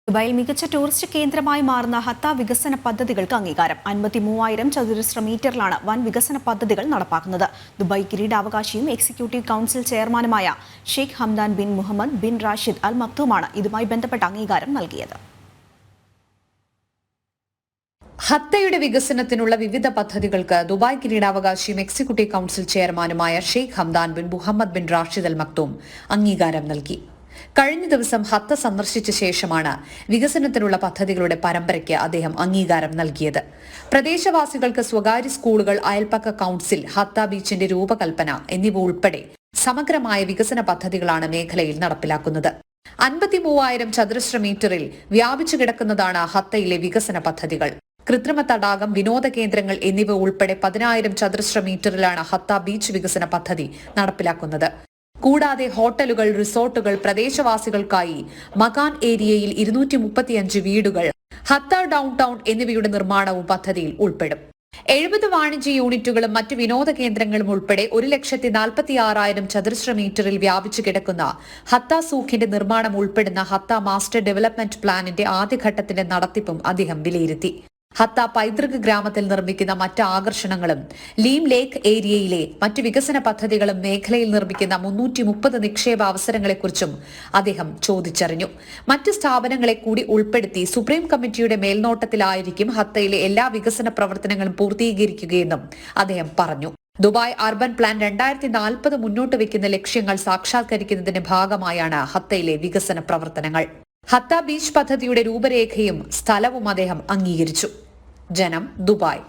ദുബായിൽ മികച്ച ടൂറിസ്റ്റ് കേന്ദ്രമായി മാറുന്ന ഹത്ത വികസന പദ്ധതികൾക്ക് അംഗീകാരം 53,000 ചതുരശ്ര മീറ്ററിലാണ് വൻ വികസന പദ്ധതികൾ നടപ്പാക്കുന്നത്. ദുബായ് കിരീടാവകാശിയും എക്സിക്യൂട്ടീവ് കൌൺസിൽ ചെയർമാനുമായ Sheikh Hamdan bin Mohammed bin Rashid Al മക്തൂമാണ് ഇതുമായി ബന്ധപ്പെട്ട അംഗീകാരം നൽകിയത്. ഹത്തയുടെ വികസനത്തിനുള്ള വിവിധ പദ്ധതികൾക്ക് ദുബായ് കിരീടാവകാശിയും എക്സിക്യൂട്ടീവ് കൌൺസിൽ ചെയർമാനുമായ Sheikh Hamdan bin Mohammed bin Rashid Al Maktoum അംഗീകാരം നൽകി. കഴിഞ്ഞ ദിവസം ഹത്ത സന്ദർശിച്ച ശേഷമാണ് വികസനത്തിനുള്ള പദ്ധതികളുടെ പരമ്പരയ്ക്ക് അദ്ദേഹം അംഗീകാരം നൽകിയത്. പ്രദേശവാസികൾക്ക് സ്വകാര്യ സ്കൂളുകൾ, അയൽപ്പക്ക കൌൺസിൽ, ഹത്ത ബീച്ചിന്റെ രൂപകൽപ്പന എന്നിവ ഉൾപ്പെടെ സമഗ്രമായ വികസന പദ്ധതികളാണ് മേഖലയിൽ നടപ്പിലാക്കുന്നത്. 53,000 ചതുരശ്ര മീറ്ററിൽ വ്യാപിച്ചു കിടക്കുന്നതാണ് ഹത്തയിലെ വികസന പദ്ധതികൾ. കൃത്രിമ തടാകം, വിനോദ കേന്ദ്രങ്ങൾ എന്നിവ ഉൾപ്പെടെ 10,000 ചതുരശ്ര മീറ്ററിലാണ് ഹത്ത ബീച്ച് വികസന പദ്ധതി നടപ്പിലാക്കുന്നത്. കൂടാതെ ഹോട്ടലുകൾ, റിസോർട്ടുകൾ, പ്രദേശവാസികൾക്കായി മകാൻ ഏരിയയിൽ 235 വീടുകൾ, ഹത്ത ഡൌൺ ടൗൺ എന്നിവയുടെ നിർമ്മാണവും പദ്ധതിയിൽ ഉൾപ്പെടും. 70 വാണിജ്യ യൂണിറ്റുകളും മറ്റ് വിനോദ കേന്ദ്രങ്ങളും ഉൾപ്പെടെ 1,46,000 ചതുരശ്ര മീറ്ററിൽ വ്യാപിച്ചു കിടക്കുന്ന ഹത്ത സൂഖിന്റെ നിർമ്മാണം ഉൾപ്പെടുന്ന ഹത്ത മാസ്റ്റർ ഡെവലപ്മെന്റ് പ്ലാനിന്റെ ആദ്യഘട്ടത്തിന്റെ നടത്തിപ്പും അദ്ദേഹം വിലയിരുത്തി. ഹത്ത പൈതൃക ഗ്രാമത്തിൽ നിർമ്മിക്കുന്ന മറ്റ് ആകർഷണങ്ങളും ലീം ലേക്ക് ഏരിയയിലെ മറ്റ് വികസന പദ്ധതികളും മേഖലയിൽ നിർമ്മിക്കുന്ന 330 നിക്ഷേപ അവസരങ്ങളെക്കുറിച്ചും അദ്ദേഹം ചോദിച്ചറിഞ്ഞു. മറ്റ് സ്ഥാപനങ്ങളെ കൂടി ഉൾപ്പെടുത്തി സുപ്രീം കമ്മിറ്റിയുടെ മേൽനോട്ടത്തിലായിരിക്കും ഹത്തയിലെ എല്ലാ വികസന പ്രവർത്തനങ്ങളും പൂർത്തീകരിക്കുകയെന്നും അദ്ദേഹം പറഞ്ഞു. ദുബായ് അർബൻ പ്ലാൻ 2040 മുന്നോട്ട് വയ്ക്കുന്ന ലക്ഷ്യങ്ങൾ സാക്ഷാത്കരിക്കുന്നതിന്റെ ഭാഗമായാണ് ഹത്തയിലെ വികസന പ്രവർത്തനങ്ങൾ. ഹത്ത ബീച്ച് പദ്ധതിയുടെ രൂപരേഖയും സ്ഥലവും അദ്ദേഹം അംഗീകരിച്ചു. ജനം, ദുബായ്.